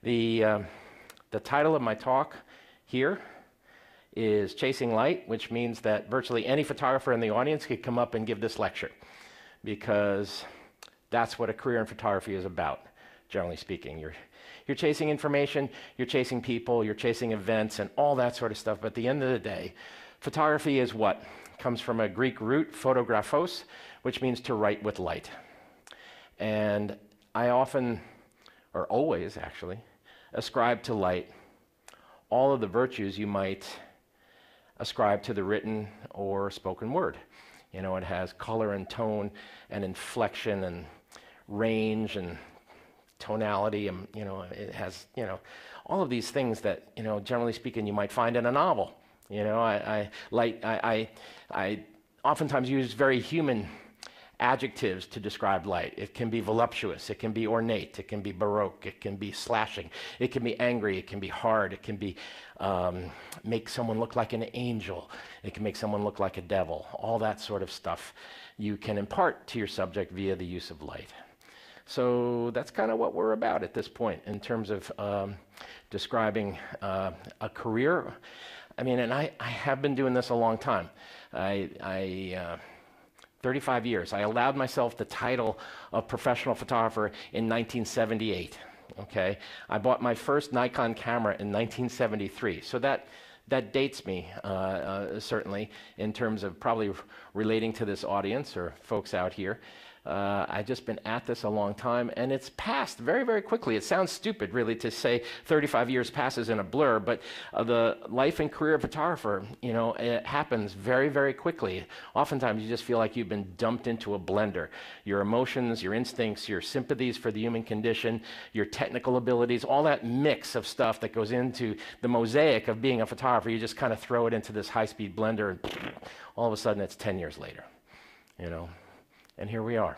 The title of my talk here is Chasing Light, which means that virtually any photographer in the audience could come up and give this lecture, because that's what a career in photography is about, generally speaking. You're chasing information, you're chasing people, you're chasing events and all that sort of stuff, but at the end of the day, photography is what? Comes from a Greek root, photographos, which means to write with light. And I often, or always actually, ascribe to light all of the virtues you might ascribe to the written or spoken word. You know, it has color and tone and inflection and range and tonality, and it has all of these things that generally speaking you might find in a novel. I oftentimes use very human adjectives to describe light. It can be voluptuous, it can be ornate, it can be baroque, it can be slashing, it can be angry, it can be hard, it can be make someone look like an angel, it can make someone look like a devil. All that sort of stuff you can impart to your subject via the use of light. So that's kind of what we're about at this point in terms of describing a career. I mean, and I have been doing this a long time. 35 years. I allowed myself the title of professional photographer in 1978, okay? I bought my first Nikon camera in 1973, so that dates me, certainly, in terms of probably relating to this audience or folks out here. I've just been at this a long time, and it's passed very, very quickly. It sounds stupid, really, to say 35 years passes in a blur, but the life and career of a photographer, it happens very, very quickly. Oftentimes, you just feel like you've been dumped into a blender. Your emotions, your instincts, your sympathies for the human condition, your technical abilities, all that mix of stuff that goes into the mosaic of being a photographer, you just kind of throw it into this high-speed blender, and all of a sudden, it's 10 years later, And here we are.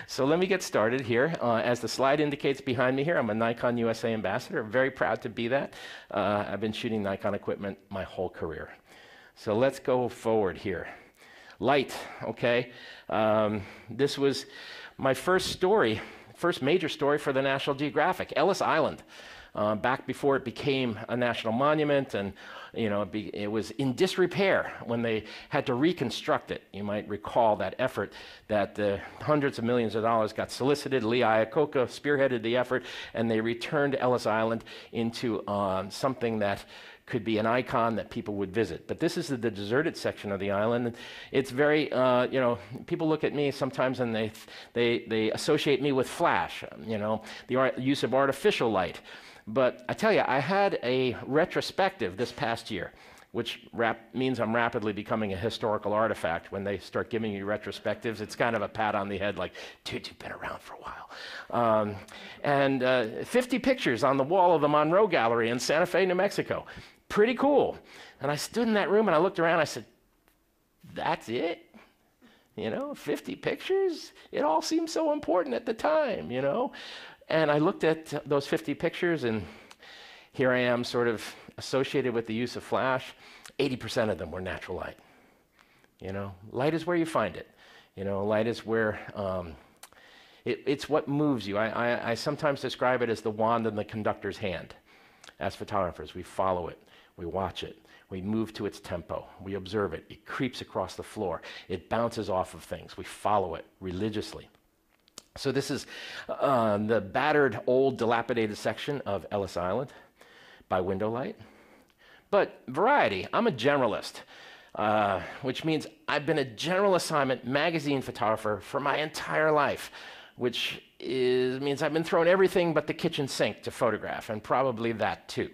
So let me get started here. As the slide indicates behind me here, I'm a Nikon USA ambassador. Very proud to be that. I've been shooting Nikon equipment my whole career. So let's go forward here. Light, okay. This was my first major story for the National Geographic, Ellis Island. Back before it became a national monument, and it was in disrepair when they had to reconstruct it. You might recall that effort that hundreds of millions of dollars got solicited. Lee Iacocca spearheaded the effort, and they returned Ellis Island into something that could be an icon that people would visit. But this is the deserted section of the island. It's very, people look at me sometimes and they associate me with flash, the use of artificial light. But I tell you, I had a retrospective this past year, which means I'm rapidly becoming a historical artifact. When they start giving you retrospectives, it's kind of a pat on the head like, dude, you've been around for a while. And 50 pictures on the wall of the Monroe Gallery in Santa Fe, New Mexico. Pretty cool. And I stood in that room and I looked around, I said, that's it? 50 pictures? It all seemed so important at the time, And I looked at those 50 pictures, and here I am sort of associated with the use of flash. 80% of them were natural light. Light is where you find it. Light is where it's what moves you. I sometimes describe it as the wand in the conductor's hand. As photographers, we follow it, we watch it, we move to its tempo, we observe it. It creeps across the floor, it bounces off of things. We follow it religiously. So this is the battered, old, dilapidated section of Ellis Island by window light. But variety, I'm a generalist, which means I've been a general assignment magazine photographer for my entire life, which means I've been thrown everything but the kitchen sink to photograph, and probably that too.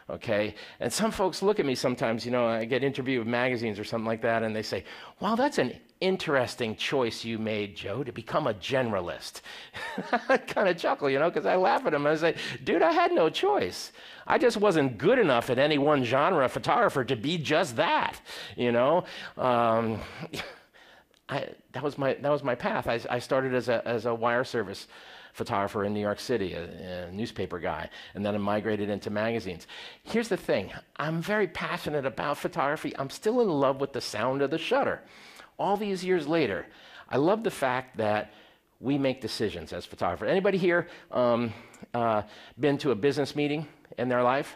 Okay, and some folks look at me sometimes, I get interviewed with magazines or something like that, and they say, wow, that's an interesting choice you made, Joe, to become a generalist. I kind of chuckle, because I laugh at them and I say, dude, I had no choice. I just wasn't good enough at any one genre of photographer to be just that, that was my path. I started as a wire service photographer in New York City, a newspaper guy, and then I migrated into magazines. Here's the thing, I'm very passionate about photography. I'm still in love with the sound of the shutter. All these years later, I love the fact that we make decisions as photographers. Anybody here been to a business meeting in their life?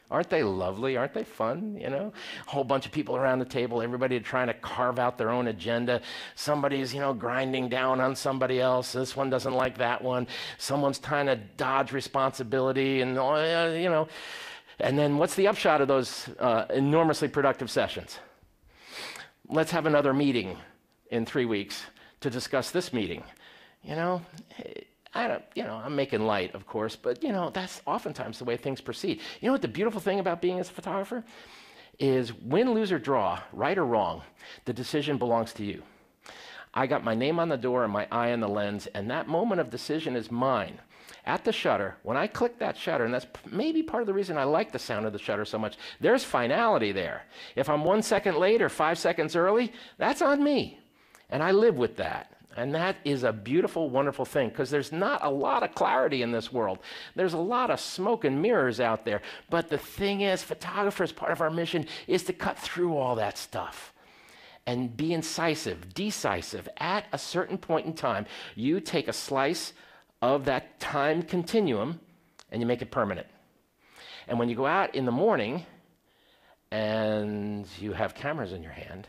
Aren't they lovely? Aren't they fun? You know, a whole bunch of people around the table, everybody trying to carve out their own agenda. Somebody's, grinding down on somebody else. This one doesn't like that one. Someone's trying to dodge responsibility and, And then what's the upshot of those enormously productive sessions? Let's have another meeting in 3 weeks to discuss this meeting. I'm making light, of course, but that's oftentimes the way things proceed. You know what the beautiful thing about being a photographer is? Win, lose, or draw, right or wrong, the decision belongs to you. I got my name on the door and my eye on the lens, and that moment of decision is mine. At the shutter, when I click that shutter, and that's maybe part of the reason I like the sound of the shutter so much, there's finality there. If I'm 1 second late or 5 seconds early, that's on me, and I live with that. And that is a beautiful, wonderful thing, because there's not a lot of clarity in this world. There's a lot of smoke and mirrors out there. But the thing is, photographers, part of our mission is to cut through all that stuff and be incisive, decisive. At a certain point in time, you take a slice of that time continuum and you make it permanent. And when you go out in the morning and you have cameras in your hand,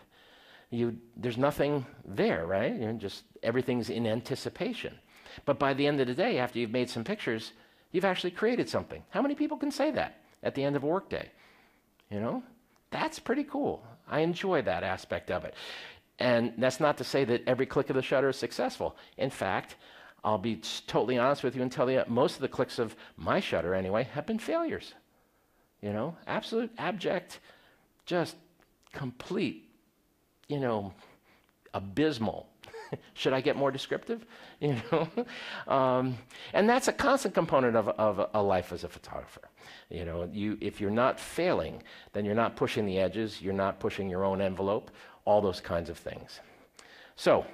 there's nothing there, right? Everything's in anticipation. But by the end of the day, after you've made some pictures, you've actually created something. How many people can say that at the end of a workday? That's pretty cool. I enjoy that aspect of it. And that's not to say that every click of the shutter is successful. In fact, I'll be totally honest with you and tell you most of the clicks of my shutter anyway have been failures. Absolute, abject, just complete, abysmal. Should I get more descriptive? And that's a constant component of a life as a photographer. If you're not failing, then you're not pushing the edges, you're not pushing your own envelope, all those kinds of things. So,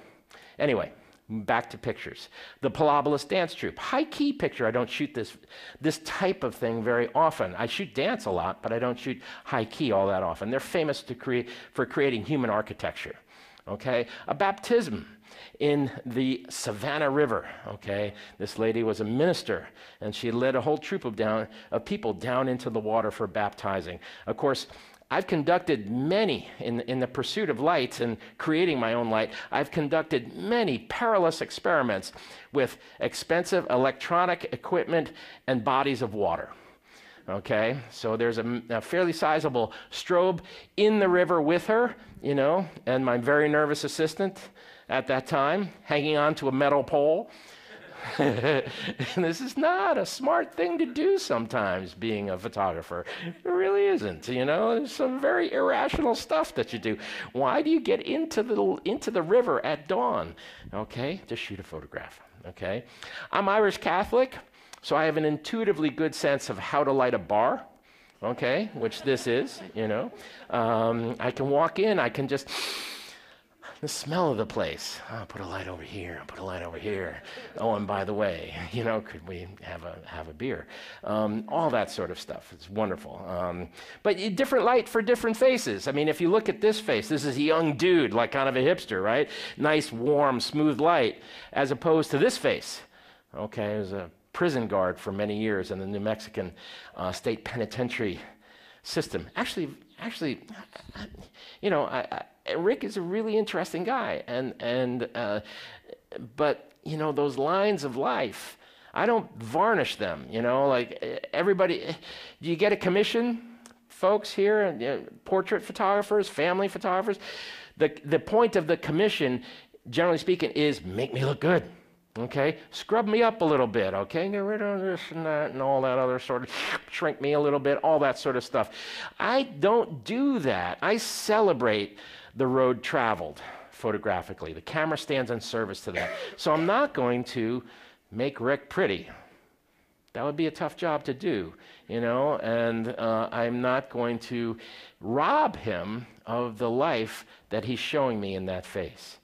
anyway, back to pictures. The Pilobolus Dance Troupe. High-key picture. I don't shoot this type of thing very often. I shoot dance a lot, but I don't shoot high-key all that often. They're famous for creating human architecture. Okay? A baptism in the Savannah River. Okay? This lady was a minister, and she led a whole troop of people down into the water for baptizing. Of course, I've conducted many, in the pursuit of light and creating my own light, I've conducted many perilous experiments with expensive electronic equipment and bodies of water. Okay, so there's a fairly sizable strobe in the river with her, and my very nervous assistant at that time hanging on to a metal pole. This is not a smart thing to do sometimes, being a photographer. It really isn't. There's some very irrational stuff that you do. Why do you get into the river at dawn? Okay, to shoot a photograph. Okay, I'm Irish Catholic, so I have an intuitively good sense of how to light a bar. Okay, which this is. I can walk in. I can just. The smell of the place. I'll put a light over here. I'll put a light over here. Oh, and by the way, could we have a beer? All that sort of stuff. It's wonderful. But different light for different faces. I mean, if you look at this face, this is a young dude, like kind of a hipster, right? Nice, warm, smooth light, as opposed to this face. Okay, it was a prison guard for many years in the New Mexican state penitentiary system. Actually, Rick is a really interesting guy, but those lines of life, I don't varnish them. Like everybody. Do you get a commission, folks here? Portrait photographers, family photographers. The point of the commission, generally speaking, is make me look good. Okay, scrub me up a little bit, okay, get rid of this and that and all that other sort of, shrink me a little bit, all that sort of stuff. I don't do that. I celebrate the road traveled photographically. The camera stands in service to that. So I'm not going to make Rick pretty. That would be a tough job to do, and I'm not going to rob him of the life that he's showing me in that face.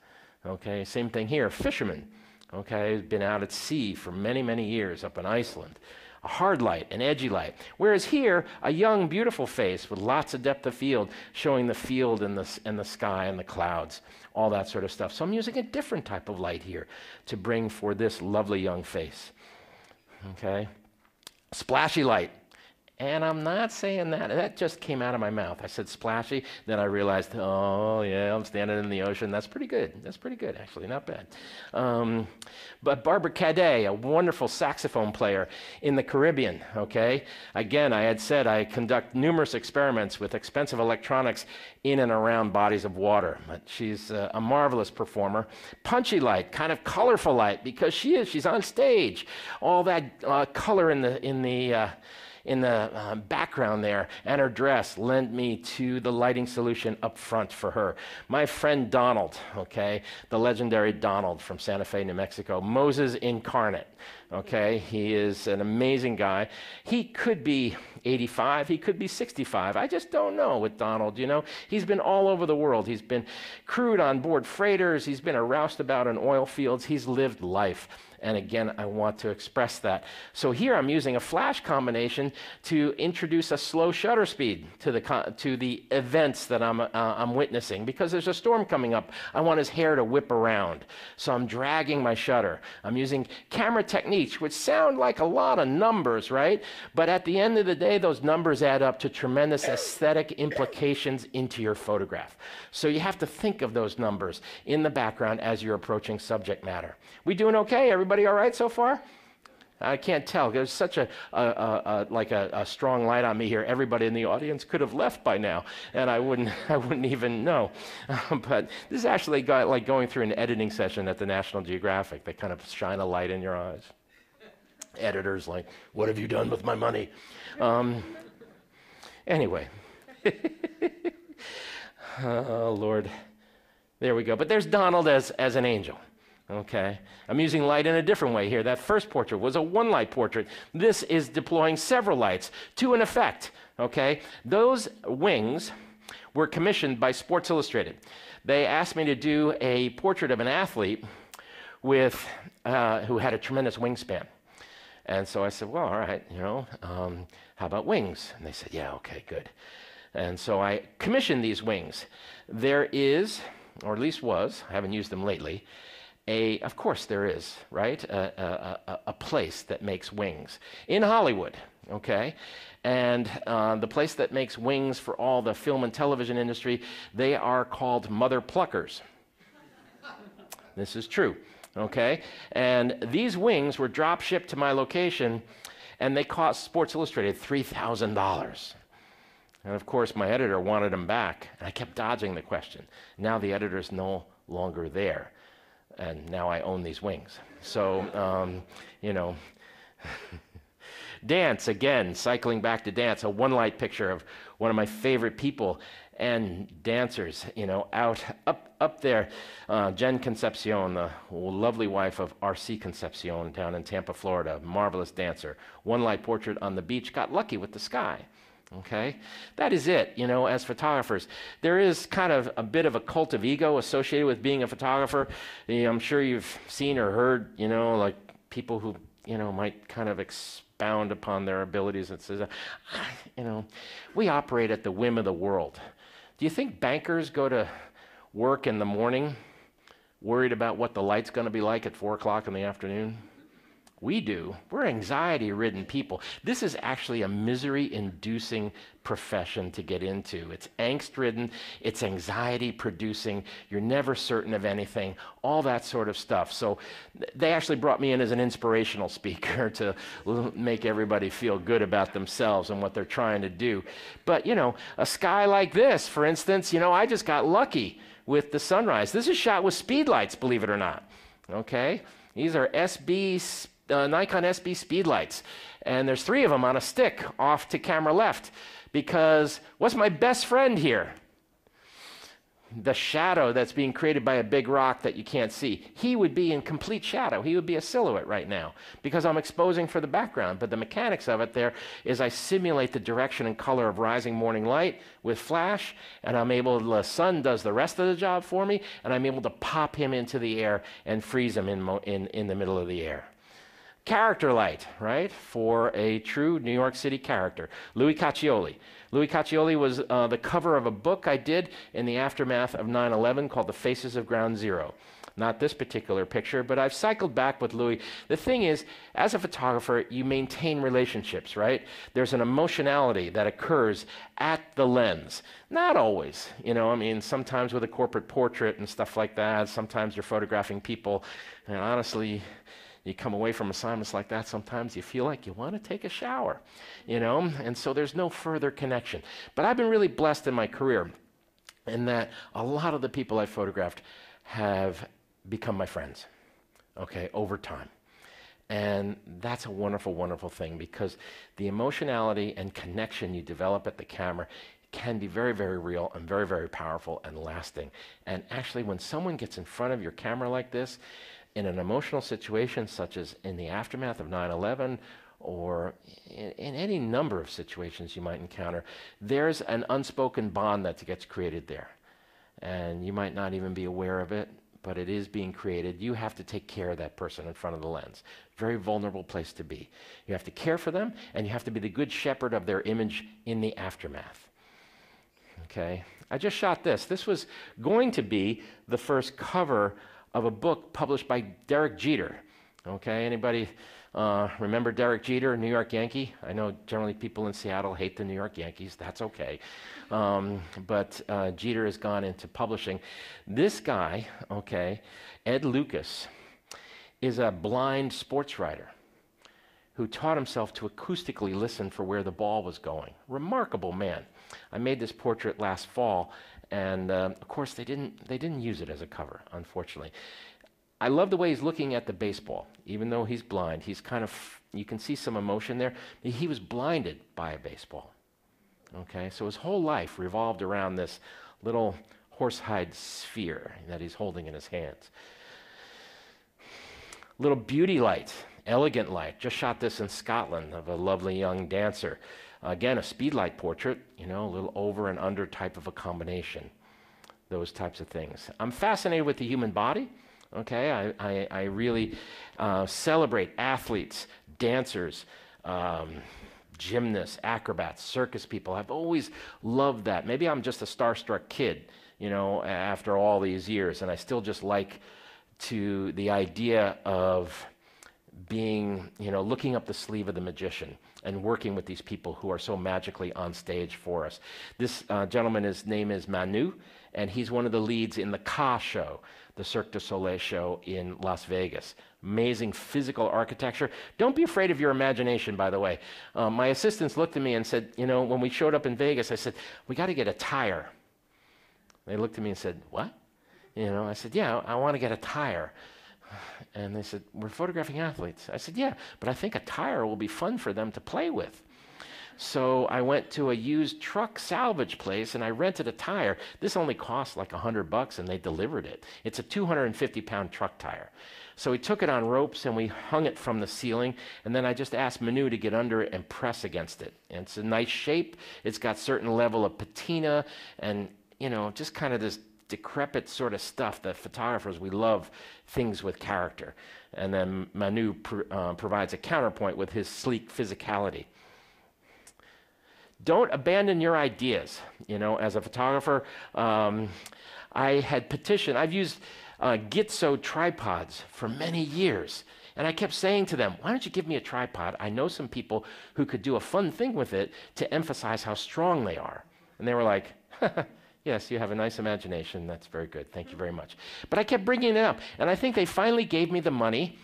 Okay, same thing here, fisherman. Okay, been out at sea for many, many years up in Iceland. a hard light, an edgy light. Whereas here, a young, beautiful face with lots of depth of field, showing the field and the sky and the clouds, all that sort of stuff. So I'm using a different type of light here to bring for this lovely young face. Okay? Splashy light. And I'm not saying that. That just came out of my mouth. I said splashy. Then I realized, oh, yeah, I'm standing in the ocean. That's pretty good. That's pretty good, actually. Not bad. But Barbara Cadet, a wonderful saxophone player in the Caribbean, okay? Again, I had said I conduct numerous experiments with expensive electronics in and around bodies of water. But she's a marvelous performer. Punchy light, kind of colorful light, because she's on stage. All that color in the background there, and her dress lent me to the lighting solution up front for her. My friend Donald, okay, the legendary Donald from Santa Fe, New Mexico, Moses incarnate, okay? He is an amazing guy. He could be 85, he could be 65. I just don't know with Donald, you know. He's been all over the world. He's been crewed on board freighters. He's been a roustabout in oil fields. He's lived life. And again, I want to express that. So here I'm using a flash combination to introduce a slow shutter speed to the events that I'm witnessing, because there's a storm coming up. I want his hair to whip around. So I'm dragging my shutter. I'm using camera techniques, which sound like a lot of numbers, right? But at the end of the day, those numbers add up to tremendous aesthetic implications into your photograph. So you have to think of those numbers in the background as you're approaching subject matter. We doing okay? Everybody all right so far? I can't tell. There's such a strong light on me here. Everybody in the audience could have left by now, and I wouldn't even know. But this is actually like going through an editing session at the National Geographic. They kind of shine a light in your eyes. Editors like, what have you done with my money? Anyway. Oh, Lord. There we go. But there's Donald as an angel. Okay, I'm using light in a different way here. That first portrait was a one light portrait. This is deploying several lights to an effect. Okay, those wings were commissioned by Sports Illustrated. They asked me to do a portrait of an athlete who had a tremendous wingspan. And so I said, well, all right, you know, how about wings? And they said, yeah, okay, good. And so I commissioned these wings. There is, or at least was, I haven't used them lately, of course there is, right? A place that makes wings in Hollywood, okay? And the place that makes wings for all the film and television industry, they are called mother pluckers. This is true, okay? And these wings were drop shipped to my location, and they cost Sports Illustrated $3,000. And of course, my editor wanted them back, and I kept dodging the question. Now the editor's no longer there. And now I own these wings. So, you know, dance, again, cycling back to dance, a one light picture of one of my favorite people and dancers, you know, up there. Jen Concepcion, the lovely wife of R.C. Concepcion down in Tampa, Florida, marvelous dancer. One light portrait on the beach, got lucky with the sky. Okay, that is it. You know, as photographers, there is kind of a bit of a cult of ego associated with being a photographer. You know, I'm sure you've seen or heard, you know, like people who, you know, might kind of expound upon their abilities and says, you know, we operate at the whim of the world. Do you think bankers go to work in the morning worried about what the light's going to be like at 4 o'clock in the afternoon? We do. We're anxiety-ridden people. This is actually a misery-inducing profession to get into. It's angst-ridden. It's anxiety-producing. You're never certain of anything, all that sort of stuff. So they actually brought me in as an inspirational speaker to make everybody feel good about themselves and what they're trying to do. But, you know, a sky like this, for instance, you know, I just got lucky with the sunrise. This is shot with speed lights, believe it or not. Okay? These are Nikon SB speed lights, and there's 3 of them on a stick off to camera left, because what's my best friend here? The shadow that's being created by a big rock that you can't see. He would be in complete shadow. He would be a silhouette right now because I'm exposing for the background. But the mechanics of it there is I simulate the direction and color of rising morning light with flash, and the sun does the rest of the job for me, and I'm able to pop him into the air and freeze him in the middle of the air. Character light, right? For a true New York City character. Louis Caccioli. Louis Caccioli was the cover of a book I did in the aftermath of 9/11 called The Faces of Ground Zero. Not this particular picture, but I've cycled back with Louis. The thing is, as a photographer, you maintain relationships, right? There's an emotionality that occurs at the lens. Not always, you know, I mean, sometimes with a corporate portrait and stuff like that, sometimes you're photographing people, and honestly, you come away from assignments like that, sometimes you feel like you want to take a shower, you know, and so there's no further connection. But I've been really blessed in my career in that a lot of the people I photographed have become my friends, okay, over time. And that's a wonderful, wonderful thing, because the emotionality and connection you develop at the camera can be very, very real and very, very powerful and lasting. And actually, when someone gets in front of your camera like this, in an emotional situation such as in the aftermath of 9/11 or in any number of situations you might encounter, there's an unspoken bond that gets created there. And you might not even be aware of it, but it is being created. You have to take care of that person in front of the lens. Very vulnerable place to be. You have to care for them, and you have to be the good shepherd of their image in the aftermath. Okay, I just shot this. This was going to be the first cover of a book published by Derek Jeter. Okay, anybody remember Derek Jeter, New York Yankee? I know generally people in Seattle hate the New York Yankees. That's okay. But Jeter has gone into publishing. This guy, okay, Ed Lucas, is a blind sports writer who taught himself to acoustically listen for where the ball was going. Remarkable man. I made this portrait last fall, and of course they didn't use it as a cover, unfortunately. I love the way he's looking at the baseball. Even though he's blind, he's kind of, you can see some emotion there. He was blinded by a baseball. Okay, so his whole life revolved around this little horsehide sphere that he's holding in his hands. Little beauty light, elegant light. Just shot this in Scotland of a lovely young dancer. Again, a speed light portrait, you know, a little over and under type of a combination. Those types of things. I'm fascinated with the human body. Okay, I really celebrate athletes, dancers, gymnasts, acrobats, circus people. I've always loved that. Maybe I'm just a starstruck kid, you know, after all these years, and I still just like to the idea of being, you know, looking up the sleeve of the magician and working with these people who are so magically on stage for us. This gentleman, his name is Manu, and he's one of the leads in the Ka show, the Cirque du Soleil show in Las Vegas. Amazing physical architecture. Don't be afraid of your imagination, by the way. My assistants looked at me and said, you know, when we showed up in Vegas, I said, we got to get a tire. They looked at me and said, what? You know, I said, yeah, I want to get a tire. And they said, we're photographing athletes. I said, yeah, but I think a tire will be fun for them to play with. So I went to a used truck salvage place and I rented a tire. This only cost like $100 and they delivered it. It's a 250-pound truck tire. So we took it on ropes and we hung it from the ceiling, and then I just asked Manu to get under it and press against it. And it's a nice shape. It's got certain level of patina and, you know, just kind of this decrepit sort of stuff that photographers, we love things with character. And then Manu provides a counterpoint with his sleek physicality. Don't abandon your ideas. You know, as a photographer, I had petitioned, I've used Gitso tripods for many years. And I kept saying to them, why don't you give me a tripod? I know some people who could do a fun thing with it to emphasize how strong they are. And they were like, yes, you have a nice imagination. That's very good. Thank you very much. But I kept bringing it up. And I think they finally gave me the money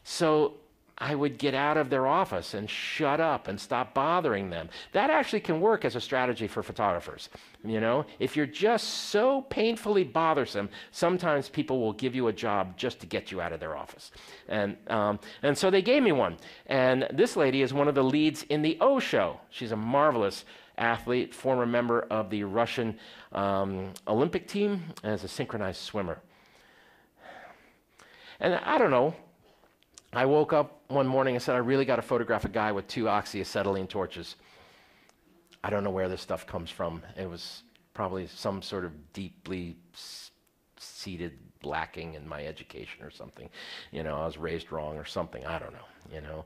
so I would get out of their office and shut up and stop bothering them. That actually can work as a strategy for photographers. You know, if you're just so painfully bothersome, sometimes people will give you a job just to get you out of their office. And so they gave me one. And this lady is one of the leads in the O show. She's a marvelous athlete, former member of the Russian Olympic team as a synchronized swimmer. And I don't know, I woke up one morning and said, I really got to photograph a guy with 2 oxyacetylene torches. I don't know where this stuff comes from. It was probably some sort of deeply seated lacking in my education or something. You know, I was raised wrong or something. I don't know. you know.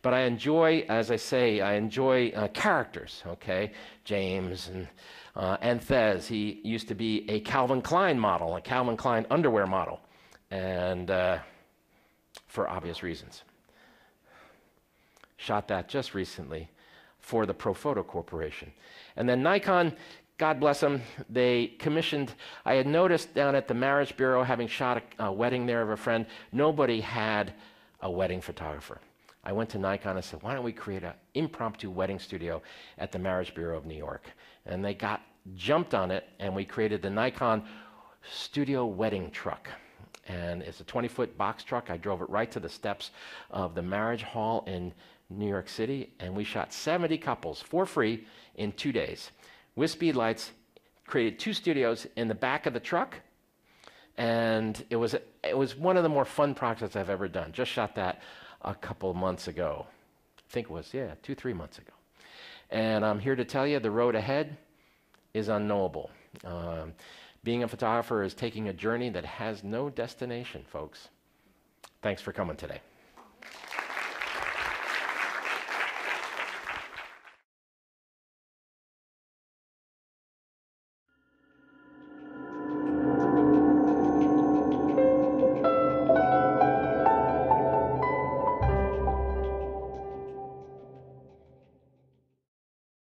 But I enjoy, as I say, I enjoy characters, okay? James and Thez, he used to be a Calvin Klein model, a Calvin Klein underwear model, and for obvious reasons. Shot that just recently for the Profoto Corporation. And then Nikon, God bless them, they commissioned, I had noticed down at the Marriage Bureau, having shot a wedding there of a friend, nobody had a wedding photographer. I went to Nikon and said, why don't we create an impromptu wedding studio at the Marriage Bureau of New York? And they jumped on it, and we created the Nikon Studio Wedding Truck. And it's a 20-foot box truck. I drove it right to the steps of the marriage hall in New York City, and we shot 70 couples for free in 2 days. With speed lights, created 2 studios in the back of the truck, and it was one of the more fun projects I've ever done. Just shot that a couple of months ago. I think it was, 2-3 months ago. And I'm here to tell you the road ahead is unknowable. Being a photographer is taking a journey that has no destination, folks. Thanks for coming today.